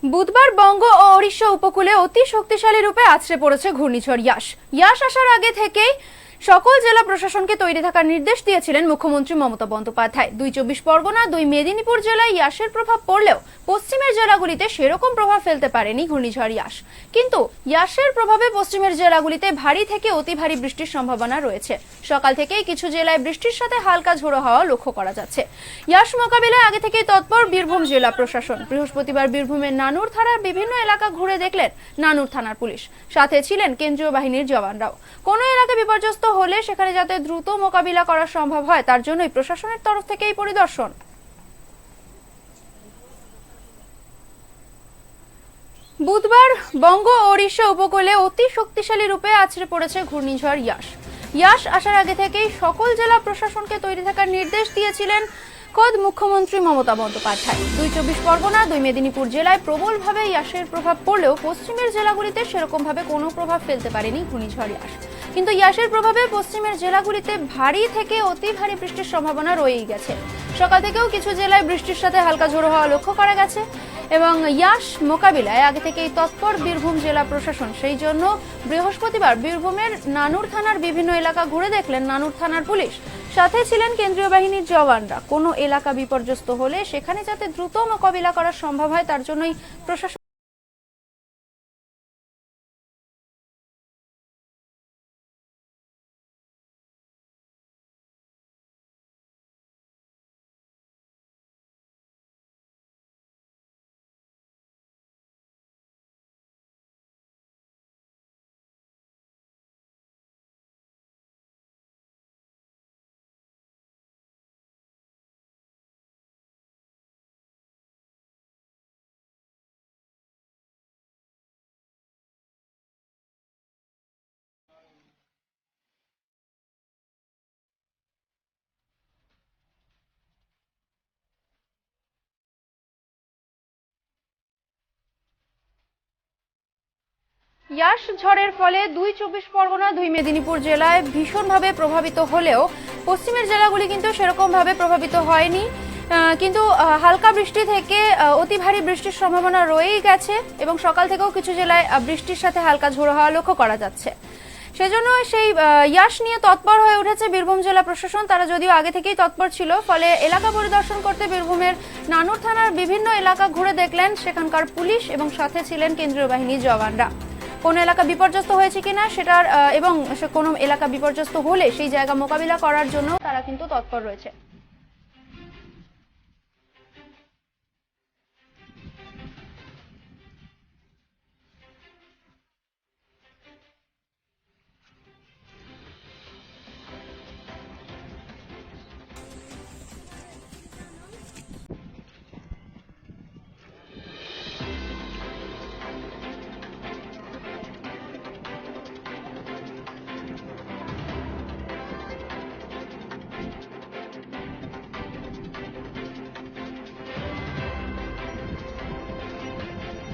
বুধবার বঙ্গ ও ওড়িশা উপকূলে অতি শক্তিশালী রূপে আছড়ে পড়েছে ঘূর্ণিঝড় ইয়াস। ইয়াস আসার আগে থেকেই সকল জেলা প্রশাসনকে তৈরি থাকার নির্দেশ দিয়েছিলেন মুখ্যমন্ত্রী মমতা বন্দ্যোপাধ্যায়। ২ পরগনা ২ মেদিনীপুর জেলায় ইয়াসের প্রভাব পড়লেও পশ্চিমের জেলাগুলিতে সেরকম প্রভাব ফেলতে পারেনি ঘূর্ণিঝড় ইয়াস। কিন্তু ইয়াসের প্রভাবে পশ্চিমের জেলাগুলিতে ভারী থেকে অতি ভারী বৃষ্টির সম্ভাবনা রয়েছে। সকাল থেকেই কিছু জেলায় বৃষ্টির সাথে হালকা ঝোড়ো হাওয়া লক্ষ্য করা যাচ্ছে। ইয়াস মোকাবিলায় আগে থেকেই তৎপর বীরভূম জেলা প্রশাসন। বৃহস্পতিবার বীরভূমের নানুর থানার বিভিন্ন এলাকা ঘুরে দেখলেন নানুর থানার পুলিশ, সাথে ছিলেন কেন্দ্রীয় বাহিনীর জওয়ানরাও। কোনো এলাকা বিপর্যস্ত হলে সেখানে যাতে দ্রুত মোকাবিলা করা সম্ভব হয় তার জন্যই প্রশাসনের তরফ থেকে এই পরিদর্শন। বুধবার বঙ্গ ও ওড়িশা উপকূলে অতি শক্তিশালী রূপে আছড়ে পড়েছে ঘূর্ণিঝড় ইয়াস। ইয়াস আসার আগে থেকেই সকল জেলা প্রশাসনকে তৈরি থাকার নির্দেশ দিয়েছিলেন খোদ মুখ্যমন্ত্রী মমতা বন্দ্যোপাধ্যায়। ২ পরগনা ২ মেদিনীপুর জেলায় প্রবলভাবে ইয়াসের প্রভাব পড়লেও পশ্চিমের জেলাগুলিতে সেরকম ভাবে কোনো প্রভাব ফেলতে পারেনি ঘূর্ণিঝড় ইয়াস। কিন্তু ইয়াসের প্রভাবে পশ্চিমের জেলাগুলিতে ভারী থেকে অতি ভারী বৃষ্টির সম্ভাবনা রয়েই গেছে। সকাল থেকেও কিছু জেলায় বৃষ্টির সাথে হালকা ঝোড়ো হওয়া লক্ষ্য করা গেছে এবং ইয়াস মোকাবিলায় আগে থেকেই তৎপর বীরভূম জেলা প্রশাসন। সেই জন্য বৃহস্পতিবার বীরভূমের নানুর থানার বিভিন্ন এলাকা ঘুরে দেখলেন নানুর থানার পুলিশ, সাথে ছিলেন কেন্দ্রীয় বাহিনীর জওয়ানরা। কোনো এলাকা বিপর্যস্ত হলে সেখানে যাতে দ্রুত মোকাবিলা করা সম্ভব হয় তার জন্যই প্রশাসন ইয়াস ঝড়ের ফলে ২ পরগনা ২ মেদিনীপুর জেলায় ভীষণভাবে প্রভাবিত হলেও পশ্চিমের জেলাগুলি কিন্তু সেরকম ভাবে প্রভাবিত হয়নি। কিন্তু হালকা বৃষ্টি থেকে অতি ভারী বৃষ্টির সম্ভাবনা রয়েই গেছে এবং সকাল থেকেও কিছু জেলায় বৃষ্টির সাথে হালকা ঝোড়ো হাওয়া লক্ষ্য করা যাচ্ছে। সেজন্য সেই ইয়াস নিয়ে তৎপর হয়ে উঠেছে বীরভূম জেলা প্রশাসন। তারা যদিও আগে থেকেই তৎপর ছিল, ফলে এলাকা পরিদর্শন করতে বীরভূমের নানুর থানার বিভিন্ন এলাকা ঘুরে দেখলেন সেখানকার পুলিশ এবং সাথে ছিলেন কেন্দ্রীয় বাহিনীর জওয়ানরা। কোন এলাকা বিপর্যস্ত হয়েছে কিনা সেটার এবং কোনো এলাকা বিপর্যস্ত হলে সেই জায়গা মোকাবিলা করার জন্য তারা কিন্তু তৎপর রয়েছে।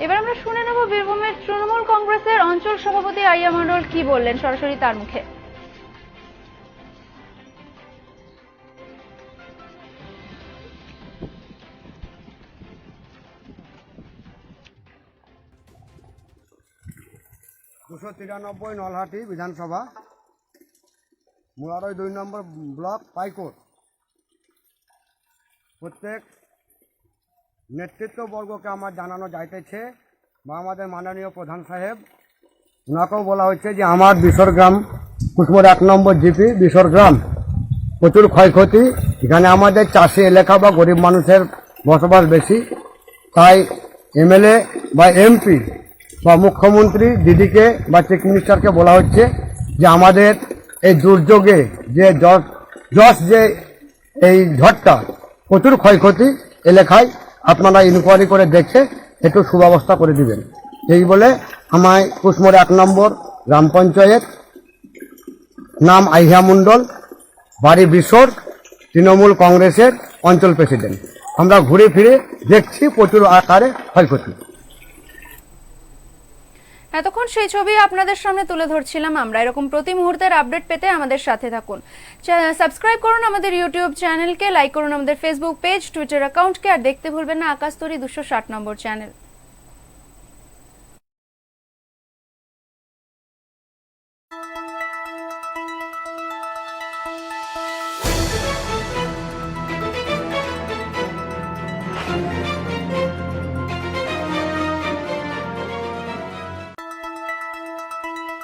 এবার আমরা শুনে নেব বীরভূমের তৃণমূল কংগ্রেসের অঞ্চল সভাপতি আইয়া মণ্ডল কি বললেন, সরাসরি তার মুখে। ২৯৩ নলহাটি বিধানসভা, মুরারই ২ নম্বর ব্লক, পাইকোট। প্রত্যেক নেতৃত্ববর্গকে আমার জানানো যাইতেছে বা আমাদের মাননীয় প্রধান সাহেব ওনাকেও বলা হচ্ছে যে আমার বিশরগ্রাম কুসমোর ১ নম্বর জিপি বিশরগ্রাম প্রচুর ক্ষয়ক্ষতি। এখানে আমাদের চাষি এলাকা বা গরিব মানুষের বসবাস বেশি, তাই এমএলএ বা এমপি বা মুখ্যমন্ত্রী দিদিকে বা চিফ মিনিস্টারকে বলা হচ্ছে যে আমাদের এই দুর্যোগে যে যে এই ঝড়টা প্রচুর ক্ষয়ক্ষতি এলাকায় আপনারা ইনকোয়ারি করে দেখে একটু সুব্যবস্থা করে দিবেন। এই বলে আমায় কুসমোর ১ নম্বর গ্রাম পঞ্চায়েত, নাম আইয়া মণ্ডল, বাড়ি বিশর, তৃণমূল কংগ্রেসের অঞ্চল প্রেসিডেন্ট। আমরা ঘুরে ফিরে দেখছি প্রচুর আকারে ক্ষয়ক্ষতি। এতক্ষণ সেই ছবি আপনাদের সামনে তুলে ধরছিলাম আমরা। এরকম প্রতি মুহূর্তের আপডেট পেতে আমাদের সাথে থাকুন। সাবস্ক্রাইব করুন আমাদের ইউটিউব চ্যানেলকে, লাইক করুন আমাদের ফেসবুক পেজ, টুইটার অ্যাকাউন্টকে, আর দেখতে ভুলবেন না আকাশতরী ২৬০ নম্বর চ্যানেল।